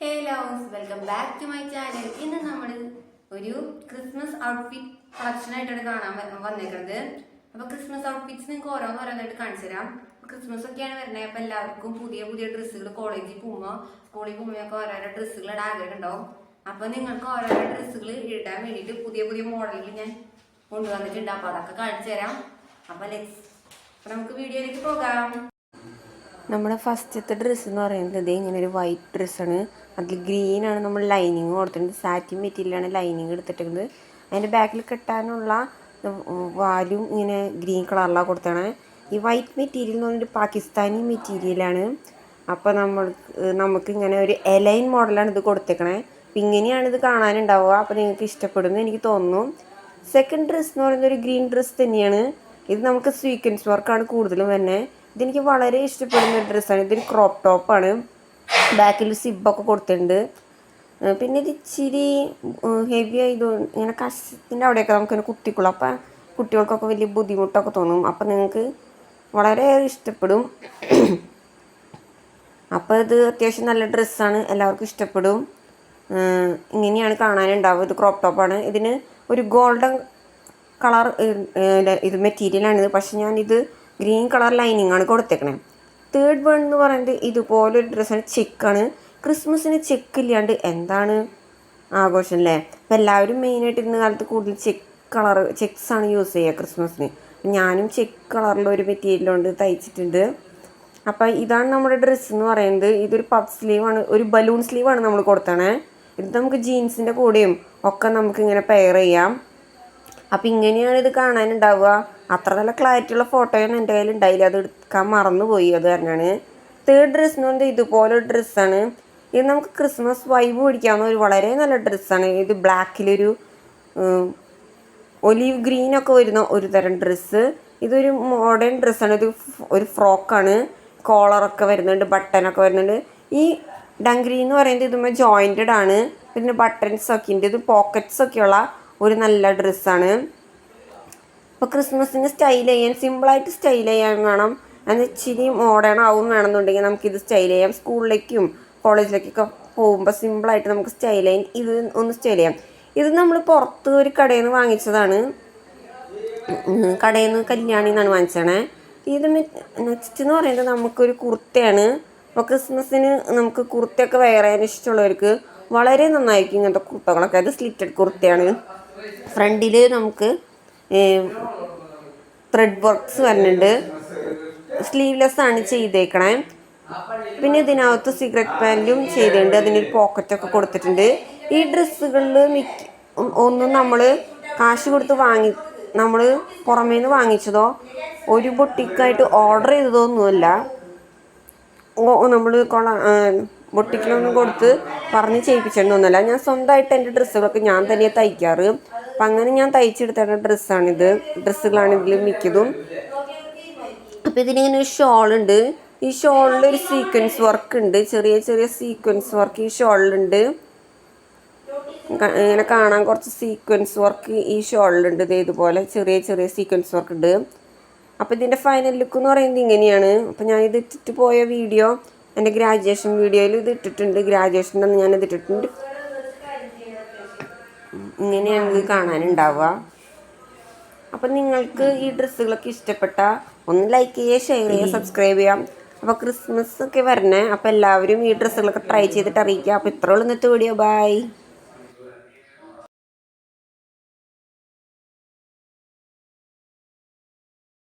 Hello welcome back to my channel. ഇന്ന് നമ്മൾ ഒരു ക്രിസ്മസ് ഔട്ട്ഫിറ്റ് കളക്ഷൻ ആയിട്ടാണ് കാണാൻ വന്നേക്കുന്നത്. അപ്പോൾ ക്രിസ്മസ് ഔട്ട്ഫിറ്റ്സ് നിങ്ങൾക്ക് ഓരോന്നായിട്ട് കാണിച്ചു തരാം. ക്രിസ്മസ് ഒക്കെയാണ് വരുന്നത്. അപ്പോൾ എല്ലാവർക്കും പുതിയ പുതിയ ഡ്രസ്സുകൾ കോളേജിൽ പോകുമ്പോൾ സ്കൂളിൽ പോകുമ്പോഴൊക്കെ ഓരോരോ ഡ്രസ്സുകൾ ഇടാൻ ആഗ്രഹം ഉണ്ടാവും. അപ്പോൾ നിങ്ങൾക്ക് ഓരോരോ ഡ്രസ്സുകൾ ഇടാൻ വേണ്ടിയിട്ട് പുതിയ പുതിയ മോഡലുകൾ ഞാൻ കൊണ്ടുവന്നിട്ടുണ്ട്. അപ്പോൾ അതൊക്കെ കാണിച്ചു തരാം. അപ്പോൾ നമുക്ക് വീഡിയോയിലേക്ക് പോകാം. നമ്മുടെ ഫസ്റ്റത്തെ ഡ്രസ്സ് എന്ന് പറയുന്നത് ഇങ്ങനെ ഒരു വൈറ്റ് ഡ്രസ്സാണ്. അതിൽ ഗ്രീനാണ് നമ്മൾ ലൈനിങ് കൊടുത്തിട്ടുണ്ട്. സാറ്റിൻ മെറ്റീരിയലാണ് ലൈനിങ് എടുത്തിട്ടുണ്ട്. അതിൻ്റെ ബാക്കിൽ കെട്ടാനുള്ള വാലും ഇങ്ങനെ ഗ്രീൻ കളറിലാണ് കൊടുത്താണ്. ഈ വൈറ്റ് മെറ്റീരിയൽ എന്ന് പറഞ്ഞിട്ട് പാകിസ്ഥാനി മെറ്റീരിയലാണ്. അപ്പോൾ നമുക്ക് ഇങ്ങനെ ഒരു എലൈൻ മോഡലാണ് ഇത് കൊടുത്തേക്കണേ. അപ്പം ഇങ്ങനെയാണ് ഇത് കാണാനുണ്ടാവുക. അപ്പോൾ നിങ്ങൾക്ക് ഇഷ്ടപ്പെടുമെന്ന് എനിക്ക് തോന്നുന്നു. സെക്കൻഡ് ഡ്രസ്സ് എന്ന് പറയുന്നത് ഒരു ഗ്രീൻ ഡ്രസ്സ് തന്നെയാണ്. ഇത് നമുക്ക് സ്വീക്വൻസ് വർക്കാണ് കൂടുതലും തന്നെ. ഇതെനിക്ക് വളരെ ഇഷ്ടപ്പെടുന്ന ഡ്രസ്സാണ്. ഇതൊരു ക്രോപ്പ് ടോപ്പാണ്. ബാക്കിൽ സിബൊക്കെ കൊടുത്തിട്ടുണ്ട്. പിന്നെ ഇത് ഇച്ചിരി ഹെവി ആയതുകൊണ്ട് ഇങ്ങനെ കഷത്തിൻ്റെ അവിടെയൊക്കെ നമുക്കിങ്ങനെ കുത്തിക്കൊള്ളും. അപ്പം കുട്ടികൾക്കൊക്കെ വലിയ ബുദ്ധിമുട്ടൊക്കെ തോന്നും. അപ്പം നിങ്ങൾക്ക് വളരെയേറെ ഇഷ്ടപ്പെടും. അപ്പോൾ ഇത് അത്യാവശ്യം നല്ല ഡ്രസ്സാണ്, എല്ലാവർക്കും ഇഷ്ടപ്പെടും. ഇങ്ങനെയാണ് കാണാനുണ്ടാവുക. ഇത് ക്രോപ്പ് ടോപ്പാണ്. ഇതിന് ഒരു ഗോൾഡൻ കളർ ഇത് മെറ്റീരിയലാണിത്. പക്ഷെ ഞാനിത് ഗ്രീൻ കളർ ലൈനിങ് ആണ് കൊടുത്തേക്കണേ. തേർഡ് വൺ എന്ന് പറയുന്നത് ഇതുപോലൊരു ഡ്രസ്സാണ്. ചെക്കാണ്. ക്രിസ്മസിന് ചെക്ക് ഇല്ലാണ്ട് എന്താണ് ആഘോഷം അല്ലേ? അപ്പം എല്ലാവരും മെയിനായിട്ട് ഇന്ന കാലത്ത് കൂടുതൽ ചെക്സാണ് യൂസ് ചെയ്യുക ക്രിസ്മസിന്. ഞാനും ചെക്ക് കളറിലൊരു മെറ്റീരിയൽ കൊണ്ട് തയ്ച്ചിട്ടുണ്ട്. അപ്പം ഇതാണ് നമ്മുടെ ഡ്രസ്സ് എന്ന് പറയുന്നത്. ഇതൊരു പഫ് സ്ലീവാണ്, ഒരു ബലൂൺ സ്ലീവാണ് നമ്മൾ കൊടുത്തണേ. ഇത് നമുക്ക് ജീൻസിൻ്റെ കൂടെയും ഒക്കെ നമുക്കിങ്ങനെ പെയർ ചെയ്യാം. അപ്പം ഇങ്ങനെയാണ് ഇത് കാണാനുണ്ടാവുക. അത്ര നല്ല ക്ലാരിറ്റിയുള്ള ഫോട്ടോയൊന്നും എൻ്റെ കയ്യിൽ ഉണ്ടായില്ല. അത് എടുക്കാൻ മറന്നുപോയി. അത് കാരണമാണ്. തേർഡ് ഡ്രസ്സ് എന്ന് പറയുന്നത് ഇതുപോലെ ഡ്രസ്സാണ്. ഇത് നമുക്ക് ക്രിസ്മസ് വൈബ് പിടിക്കാവുന്ന ഒരു വളരെ നല്ല ഡ്രസ്സാണ്. ഇത് ബ്ലാക്കിലൊരു ഒലീവ് ഗ്രീനൊക്കെ വരുന്ന ഒരു തരം ഡ്രസ്സ്. ഇതൊരു മോഡേൺ ഡ്രസ്സാണ്. ഇത് ഒരു ഫ്രോക്കാണ്. കോളറൊക്കെ വരുന്നുണ്ട്, ബട്ടനൊക്കെ വരുന്നുണ്ട്. ഈ ഡംഗ്രി എന്ന് പറയുന്നത് ഇതുമ്പോൾ ജോയിൻറ്റഡ് ആണ്. പിന്നെ ബട്ടൺസൊക്കെ ഉണ്ട്. ഇത് പോക്കറ്റ്സൊക്കെയുള്ള ഒരു നല്ല ഡ്രസ്സാണ്. അപ്പോൾ ക്രിസ്മസിന് സ്റ്റൈൽ ചെയ്യാൻ, സിമ്പിളായിട്ട് സ്റ്റൈൽ ചെയ്യാൻ വേണം. എന്നാൽ ഇച്ചിരി മോഡേൺ ആവും വേണമെന്നുണ്ടെങ്കിൽ നമുക്കിത് സ്റ്റൈൽ ചെയ്യാം. സ്കൂളിലേക്കും കോളേജിലേക്കൊക്കെ പോകുമ്പോൾ സിമ്പിളായിട്ട് നമുക്ക് സ്റ്റൈൽ ചെയ്യാൻ ഇത് ഒന്ന് സ്റ്റൈൽ ചെയ്യാം. ഇത് നമ്മൾ പുറത്ത് ഒരു കടയിൽ നിന്ന് വാങ്ങിച്ചതാണ്. കടയിൽ നിന്ന് കല്യാണിൽ നിന്നാണ് വാങ്ങിച്ചത്. ഇത് നെക്സ്റ്റ് എന്ന് പറയുന്നത് നമുക്കൊരു കുർത്തയാണ്. അപ്പോൾ ക്രിസ്മസിന് നമുക്ക് കുർത്തയൊക്കെ വെയർ ചെയ്യാൻ ഇഷ്ടമുള്ളവർക്ക് വളരെ നന്നായിരിക്കും ഇങ്ങനത്തെ കുർത്തകളൊക്കെ. അത് സ്ലിറ്റഡ് കുർത്തയാണ്. ഫ്രണ്ടിൽ നമുക്ക് ത്രെഡ് വർക്ക്സ് വരുന്നുണ്ട്. സ്ലീവ്ലെസ് ആണ് ചെയ്തേക്കണേ. പിന്നെ ഇതിനകത്ത് സിഗരറ്റ് പാൻറ്റും ചെയ്തിട്ടുണ്ട്. അതിനൊരു പോക്കറ്റൊക്കെ കൊടുത്തിട്ടുണ്ട്. ഈ ഡ്രസ്സുകളിൽ ഒന്നും നമ്മൾ കാശ് കൊടുത്ത് നമ്മൾ പുറമേ നിന്ന് വാങ്ങിച്ചതോ ഒരു ബൊട്ടിക്കായിട്ട് ഓർഡർ ചെയ്തതോ ഒന്നുമല്ല. നമ്മൾ ബൊട്ടിക്കിലൊന്നും കൊടുത്ത് പറഞ്ഞ് ചെയ്യിപ്പിച്ചിട്ടൊന്നുമല്ല. ഞാൻ സ്വന്തമായിട്ട് എൻ്റെ ഡ്രസ്സുകളൊക്കെ ഞാൻ തന്നെ തയ്ക്കാറ്. അപ്പം അങ്ങനെ ഞാൻ തയ്ച്ചെടുത്ത ഡ്രസ്സുകളാണ് ഇതിൽ മിക്കതും. അപ്പം ഇതിനിങ്ങനെ ഒരു ഷോളുണ്ട്. ഈ ഷോളിൽ ഒരു സീക്വൻസ് വർക്ക് ഉണ്ട്. ചെറിയ ചെറിയ സീക്വൻസ് വർക്ക് ഈ ഷോളിലുണ്ട്. ഇങ്ങനെ കാണാൻ കുറച്ച് സീക്വൻസ് വർക്ക് ഈ ഷോളിലുണ്ട്. ഇതുപോലെ ചെറിയ ചെറിയ സീക്വൻസ് വർക്ക് ഉണ്ട്. അപ്പോൾ ഇതിൻ്റെ ഫൈനൽ ലുക്ക് എന്ന് പറയുന്നത് ഇങ്ങനെയാണ്. അപ്പോൾ ഞാൻ ഇത് ഇട്ടിട്ട് പോയ വീഡിയോ എൻ്റെ ഗ്രാജുവേഷൻ വീഡിയോയിൽ ഇത് ഇട്ടിട്ടുണ്ട്. ഗ്രാജുവേഷൻ്റെ അന്ന് ഞാനിത് ഇട്ടിട്ടുണ്ട്. ഇങ്ങനെയാണ് ഇത് കാണാനുണ്ടാവുക. അപ്പം നിങ്ങൾക്ക് ഈ ഡ്രസ്സുകളൊക്കെ ഇഷ്ടപ്പെട്ടാൽ ഒന്ന് ലൈക്ക് ചെയ്യുക, ഷെയർ ചെയ്യുക, സബ്സ്ക്രൈബ് ചെയ്യാം. അപ്പോൾ ക്രിസ്മസ് ഒക്കെ വരണേ. അപ്പോൾ എല്ലാവരും ഈ ഡ്രസ്സുകളൊക്കെ ട്രൈ ചെയ്തിട്ട് അറിയിക്കുക. അപ്പോൾ ഇത്രയുള്ളൂ ഇന്നത്തെ വീഡിയോ. ബൈ.